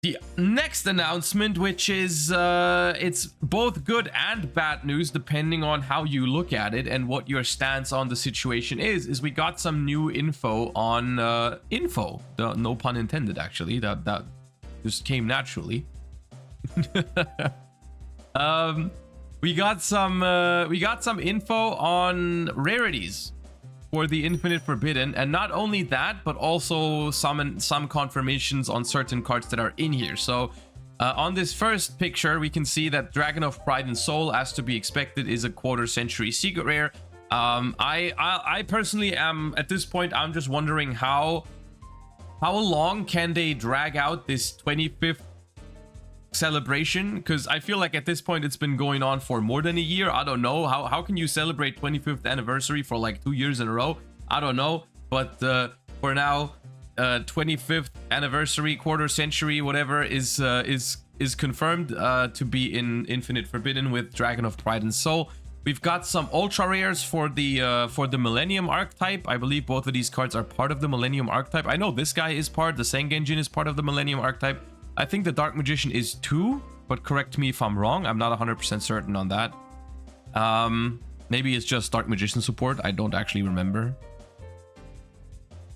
The next announcement, which is it's both good and bad news depending on how you look at it and what your stance on the situation is we got some new info on no pun intended, actually. That just came naturally. We got some info on rarities for the Infinite Forbidden, and not only that, but also some confirmations on certain cards that are in here. So on this first picture, we can see that Dragon of Pride and Soul, as to be expected, is a quarter-century secret rare. I personally am, at this point, I'm just wondering how long can they drag out this 25th celebration, because I feel like at this point it's been going on for more than a year. I don't know how can you celebrate 25th anniversary for like 2 years in a row. I don't know, but for now 25th anniversary, quarter century, whatever, is confirmed to be in Infinite Forbidden with Dragon of Pride and Soul. We've got some ultra rares for the Millennium archetype. I believe both of these cards are part of the Millennium archetype. I know this guy is part, the Sengenjin is part of the Millennium archetype. I think the Dark Magician is too, but correct me if I'm wrong. I'm not 100% certain on that. Maybe it's just Dark Magician support. I don't actually remember.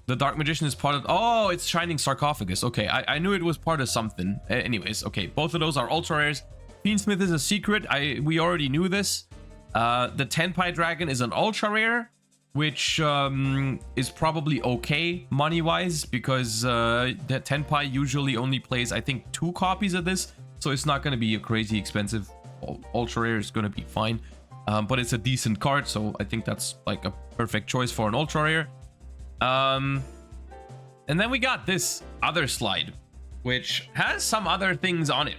The Dark Magician is part of... Oh, it's Shining Sarcophagus. Okay, I knew it was part of something. Anyways, okay, both of those are ultra rares. Fiend Smith is a secret. We already knew this. The Tenpai Dragon is an ultra rare, which is probably okay money-wise, because the Tenpai usually only plays, I think, 2 copies of this, so it's not going to be a crazy expensive. Ultra rare is going to be fine, but it's a decent card, so I think that's like a perfect choice for an ultra rare. And then we got this other slide, which has some other things on it.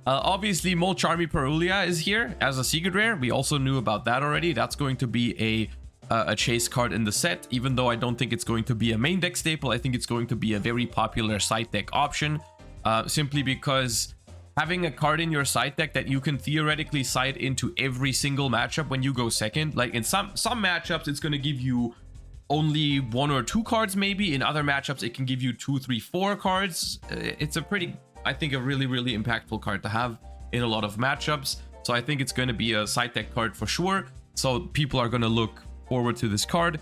Obviously, Molcharmi Perulia is here as a secret rare. We also knew about that already. That's going to be a chase card in the set, even though I don't think it's going to be a main deck staple. I think it's going to be a very popular side deck option, simply because having a card in your side deck that you can theoretically side into every single matchup when you go second, like in some matchups it's going to give you only 1 or 2 cards, maybe in other matchups it can give you 2, 3, 4 cards. It's a pretty, I think, a really impactful card to have in a lot of matchups, so I think it's going to be a side deck card for sure. So people are going to look forward to this card.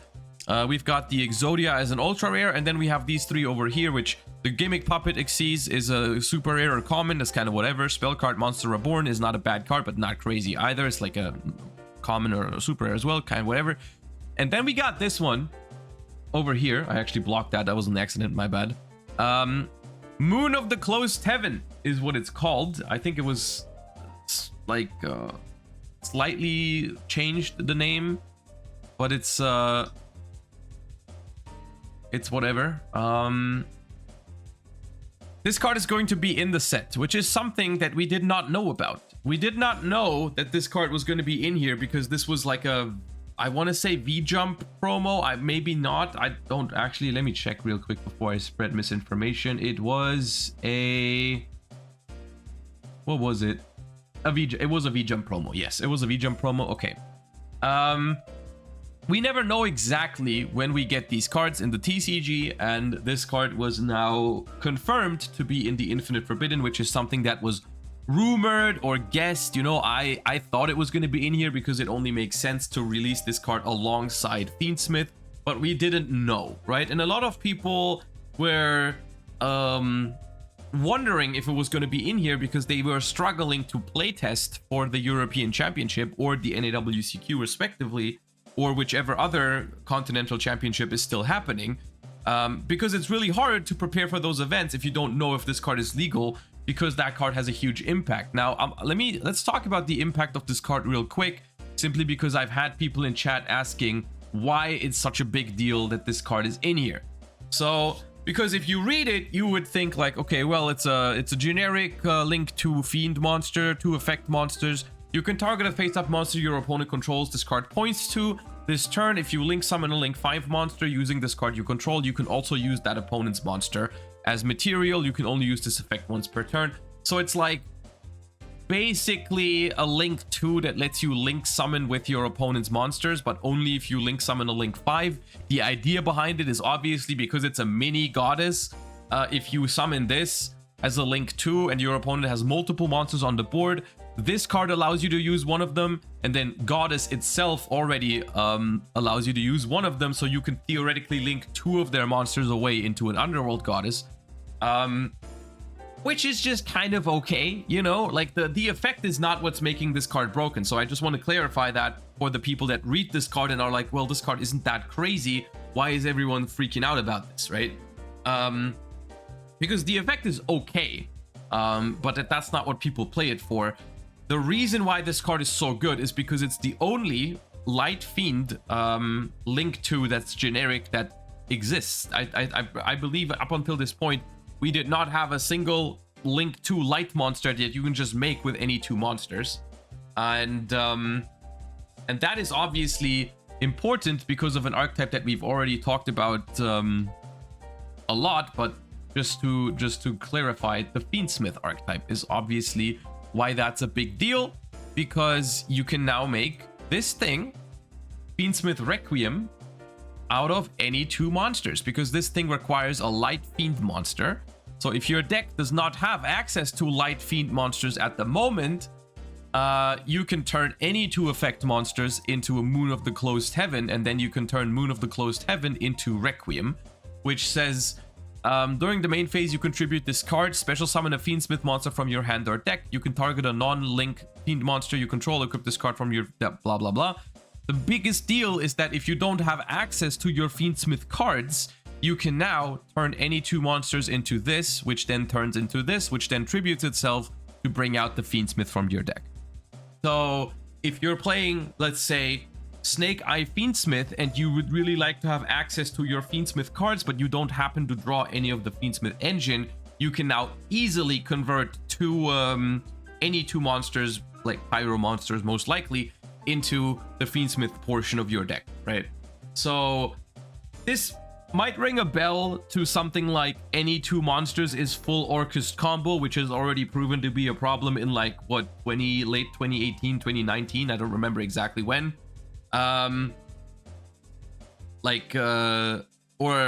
We've got the Exodia as an ultra rare, and then we have these 3 over here, which the Gimmick Puppet Xyz is a super rare or common. That's kind of whatever. Spell card Monster Reborn is not a bad card, but not crazy either. It's like a common or a super rare as well, kind of whatever. And then we got this one over here. I actually blocked that. That was an accident, my bad. Moon of the Closed Heaven is what it's called. I think it was like slightly changed the name, but it's whatever. This card is going to be in the set, which is something that we did not know about. We did not know that this card was going to be in here, because this was like a, I want to say V-Jump promo. Maybe not. I don't actually. Let me check real quick before I spread misinformation. It was a... What was it? It was a V-Jump promo. Yes, it was a V-Jump promo. Okay. We never know exactly when we get these cards in the TCG, and this card was now confirmed to be in the Infinite Forbidden, which is something that was rumored or guessed. You know, I thought it was going to be in here because it only makes sense to release this card alongside Fiend Smith, but we didn't know, right? And a lot of people were wondering if it was going to be in here because they were struggling to playtest for the European Championship or the NAWCQ respectively, or whichever other continental championship is still happening, because it's really hard to prepare for those events if you don't know if this card is legal, because that card has a huge impact. Now, let's talk about the impact of this card real quick, simply because I've had people in chat asking why it's such a big deal that this card is in here. So, because if you read it, you would think like, okay, well, it's a generic link to Fiend monster, to effect monsters. You can target a face-up monster your opponent controls. This card points to this turn. If you link summon a link 5 monster using this card you control, you can also use that opponent's monster as material. You can only use this effect once per turn. So it's like basically a link 2 that lets you link summon with your opponent's monsters, but only if you link summon a link 5. The idea behind it is obviously because it's a mini goddess. If you summon this, as a link 2 and your opponent has multiple monsters on the board, this card allows you to use one of them, and then Goddess itself already allows you to use one of them, so you can theoretically link 2 of their monsters away into an Underworld Goddess. Which is just kind of okay, you know, like the effect is not what's making this card broken. So I just want to clarify that for the people that read this card and are like, well, this card isn't that crazy. Why is everyone freaking out about this, right? Because the effect is okay, but that's not what people play it for. The reason why this card is so good is because it's the only Light Fiend link 2 that's generic that exists. I believe up until this point, we did not have a single link 2 light monster that you can just make with any 2 monsters. And that is obviously important because of an archetype that we've already talked about a lot, but just to clarify, the Fiend Smith archetype is obviously why that's a big deal, because you can now make this thing, Fiend Smith Requiem, out of any 2 monsters, because this thing requires a Light Fiend monster. So if your deck does not have access to Light Fiend monsters at the moment, you can turn any 2 effect monsters into a Moon of the Closed Heaven, and then you can turn Moon of the Closed Heaven into Requiem, which says, during the main phase, you contribute this card, special summon a Fiend Smith monster from your hand or deck. You can target a non-link Fiend monster you control, equip this card from your blah blah blah. The biggest deal is that if you don't have access to your Fiend Smith cards, you can now turn any 2 monsters into this, which then turns into this, which then tributes itself to bring out the Fiend Smith from your deck. So if you're playing, let's say, Snake Eye Fiend Smith, and you would really like to have access to your Fiend Smith cards, but you don't happen to draw any of the Fiend Smith engine, you can now easily convert any 2 monsters, like Pyro monsters most likely, into the Fiend Smith portion of your deck, right? So this might ring a bell to something like any 2 monsters is full Orcust combo, which has already proven to be a problem in like what, late 2018, 2019, I don't remember exactly when. Or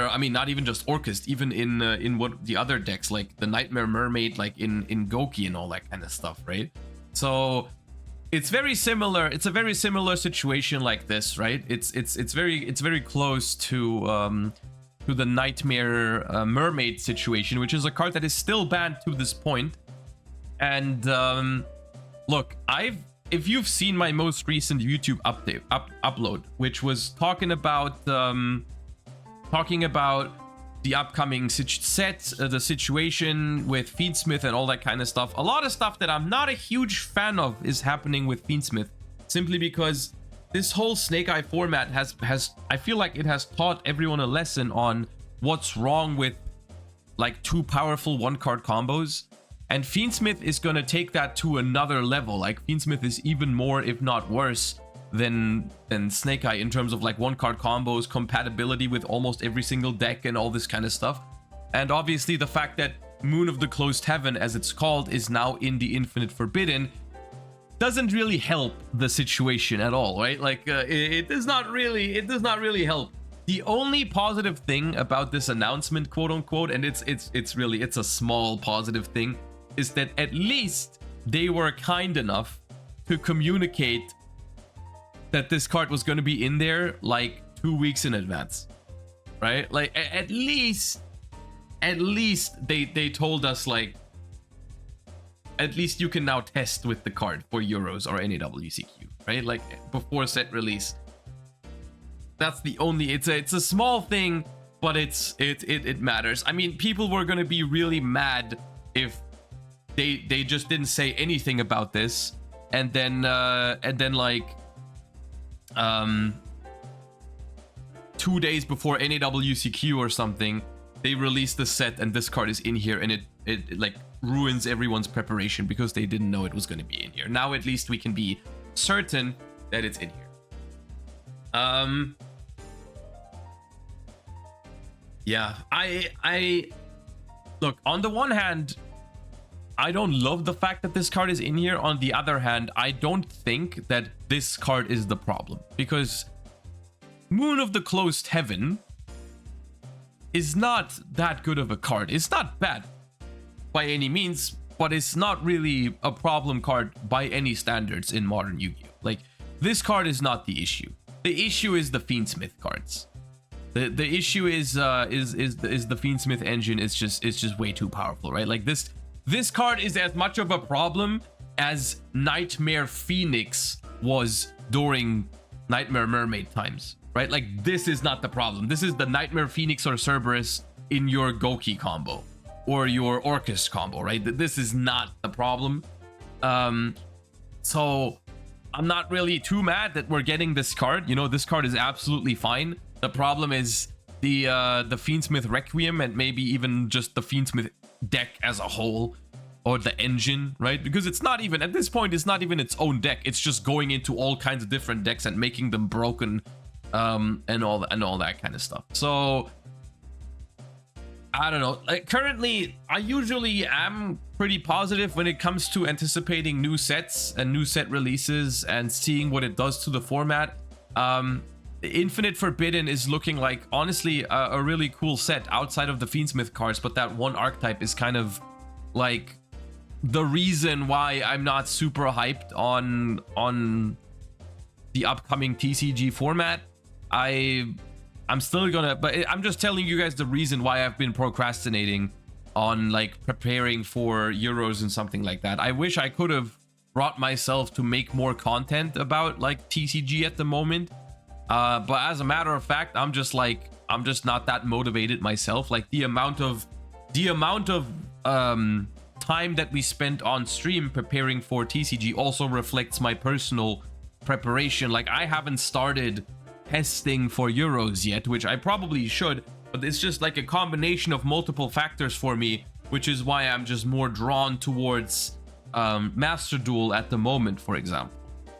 I mean, not even just Orcust, even in what the other decks, like the Nightmare Mermaid, like in Goki and all that kind of stuff, right? So it's very similar. It's a very similar situation like this, right? It's very close to the Nightmare Mermaid situation, which is a card that is still banned to this point. And look, if you've seen my most recent YouTube upload, which was talking about the upcoming set, the situation with Fiend Smith and all that kind of stuff. A lot of stuff that I'm not a huge fan of is happening with Fiend Smith, simply because this whole Snake Eye format has I feel like it has taught everyone a lesson on what's wrong with like 2 powerful 1-card combos. And Fiend Smith is going to take that to another level. Like, Fiend Smith is even more, if not worse, than Snake Eye in terms of like 1-card combos, compatibility with almost every single deck and all this kind of stuff. And obviously the fact that Moon of the Closed Heaven, as it's called, is now in the Infinite Forbidden doesn't really help the situation at all, right? Like it does not really help. The only positive thing about this announcement, quote unquote, and it's really a small positive thing, is that at least they were kind enough to communicate that this card was going to be in there like 2 weeks in advance, right? Like at least they told us, like, at least you can now test with the card for Euros or NAWCQ, right? Like before set release. That's the only, it's a small thing, but it matters. I mean, people were going to be really mad if they just didn't say anything about this, and then like 2 days before NAWCQ or something, they released the set and this card is in here, and it like ruins everyone's preparation because they didn't know it was going to be in here. Now at least we can be certain that it's in here. Yeah, I look, on the one hand, I don't love the fact that this card is in here. On the other hand, I don't think that this card is the problem, because Moon of the Closed Heaven is not that good of a card. It's not bad. by any means, but it's not really a problem card by any standards in modern Yu-Gi-Oh. Like, this card is not the issue. The issue is the Fiend Smith cards. The issue is the Fiend Smith engine is just way too powerful, right? Like, this card is as much of a problem as Nightmare Phoenix was during Nightmare Mermaid times, right? Like, this is not the problem. This is the Nightmare Phoenix or Cerberus in your Goki combo or your Orcus combo, right? This is not the problem. So I'm not really too mad that we're getting this card. You know, this card is absolutely fine. The problem is the Fiend Smith Requiem and maybe even just the Fiend Smith deck as a whole, or the engine, right? Because it's not even, at this point, it's not even its own deck. It's just going into all kinds of different decks and making them broken, and all that kind of stuff. So I don't know. Like, currently, I usually am pretty positive when it comes to anticipating new sets and new set releases and seeing what it does to the format. Infinite Forbidden is looking like, honestly, a really cool set outside of the Fiend Smith cards, but that one archetype is kind of like the reason why I'm not super hyped on the upcoming TCG format. I'm still gonna, but I'm just telling you guys the reason why I've been procrastinating on like preparing for Euros and something like that. I wish I could have brought myself to make more content about like TCG at the moment. But as a matter of fact, I'm just not that motivated myself. Like, the amount of time that we spent on stream preparing for TCG also reflects my personal preparation. Like, I haven't started testing for Euros yet, which I probably should, but it's just like a combination of multiple factors for me, which is why I'm just more drawn towards Master Duel at the moment, for example.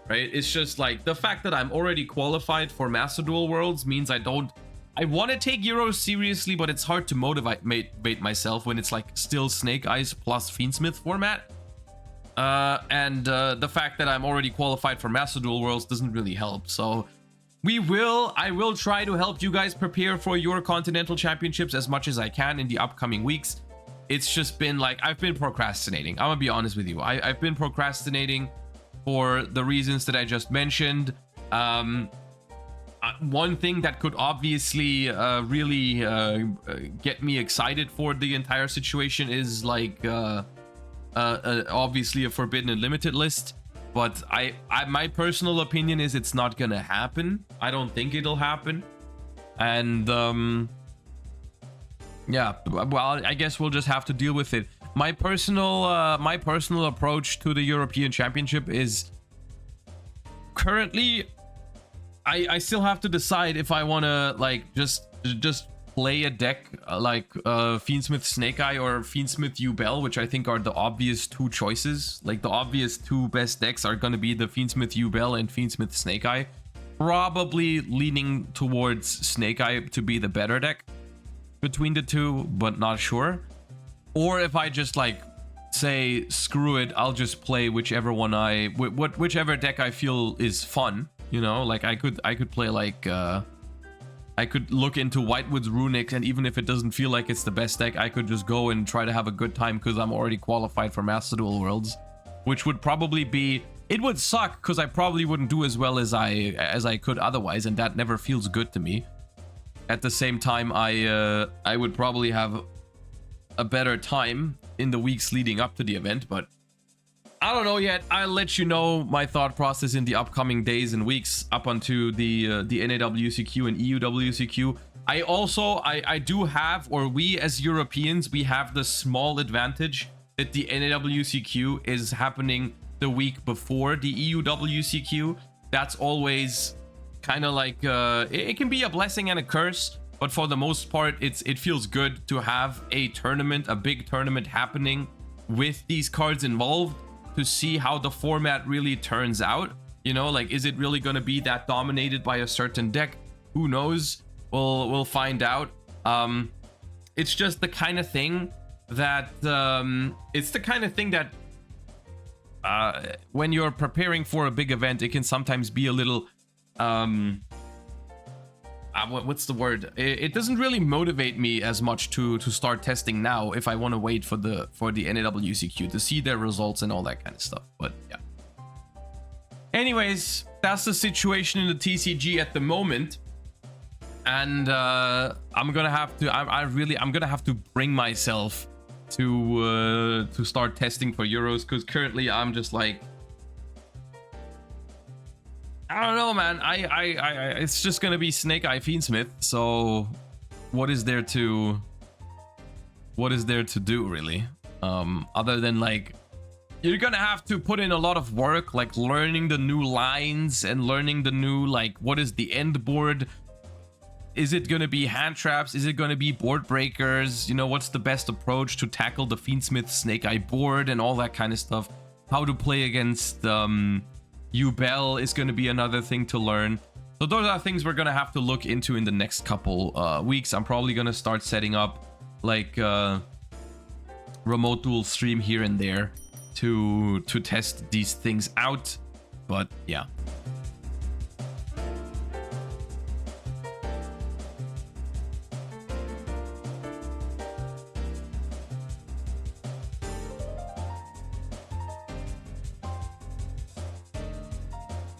Right? It's just like the fact that I'm already qualified for Master Duel Worlds means I want to take Euros seriously, but it's hard to motivate myself when it's like still Snake Eyes plus Fiend Smith format. And the fact that I'm already qualified for Master Duel Worlds doesn't really help. So I will try to help you guys prepare for your Continental Championships as much as I can in the upcoming weeks. It's just been like, I've been procrastinating. I'm gonna be honest with you. I've been procrastinating for the reasons that I just mentioned. One thing that could obviously really get me excited for the entire situation is like obviously a Forbidden Unlimited list, but my personal opinion is it's not gonna happen. I don't think it'll happen, and yeah, well, I guess we'll just have to deal with it. My personal approach to the European Championship is currently I still have to decide if I want to like just play a deck like Fiend Smith Snake Eye or Fiend Smith Yubel, which I think are the obvious two choices. Like, the obvious two best decks are going to be the Fiend Smith Yubel and Fiend Smith Snake Eye. Probably leaning towards Snake Eye to be the better deck between the two, but not sure. Or if I just like say screw it, I'll just play whichever one whichever deck I feel is fun, you know. Like, I could play like I could look into Whitewood's Runic, and even if it doesn't feel like it's the best deck, I could just go and try to have a good time because I'm already qualified for Master Duel Worlds, which would probably be, it would suck because I probably wouldn't do as well as I could otherwise, and that never feels good to me. At the same time, I would probably have a better time in the weeks leading up to the event, but I don't know yet. I'll let you know my thought process in the upcoming days and weeks up onto the NAWCQ and EUWCQ. I do have, or we as Europeans, we have the small advantage that the NAWCQ is happening the week before the EUWCQ. That's always kind of like it can be a blessing and a curse. But for the most part, it feels good to have a tournament, a big tournament happening with these cards involved, to see how the format really turns out. You know, like, is it really going to be that dominated by a certain deck? Who knows? We'll find out. It's just the kind of thing that when you're preparing for a big event, it can sometimes be a little what's the word? It doesn't really motivate me as much to start testing now if I want to wait for the NAWCQ to see their results and all that kind of stuff. But yeah. Anyways, that's the situation in the TCG at the moment, and I'm gonna have to. I'm gonna have to bring myself to start testing for Euros, because currently I'm just like, I don't know, man. It's just gonna be Snake Eye Fiend Smith. So, what is there to do, really? Other than like, you're gonna have to put in a lot of work, like learning the new lines and learning the new, like, what is the end board? Is it gonna be hand traps? Is it gonna be board breakers? You know, what's the best approach to tackle the Fiend Smith Snake Eye board and all that kind of stuff? How to play against Yugioh is gonna be another thing to learn. So those are things we're gonna have to look into in the next couple weeks. I'm probably gonna start setting up like remote duel stream here and there to test these things out. But yeah.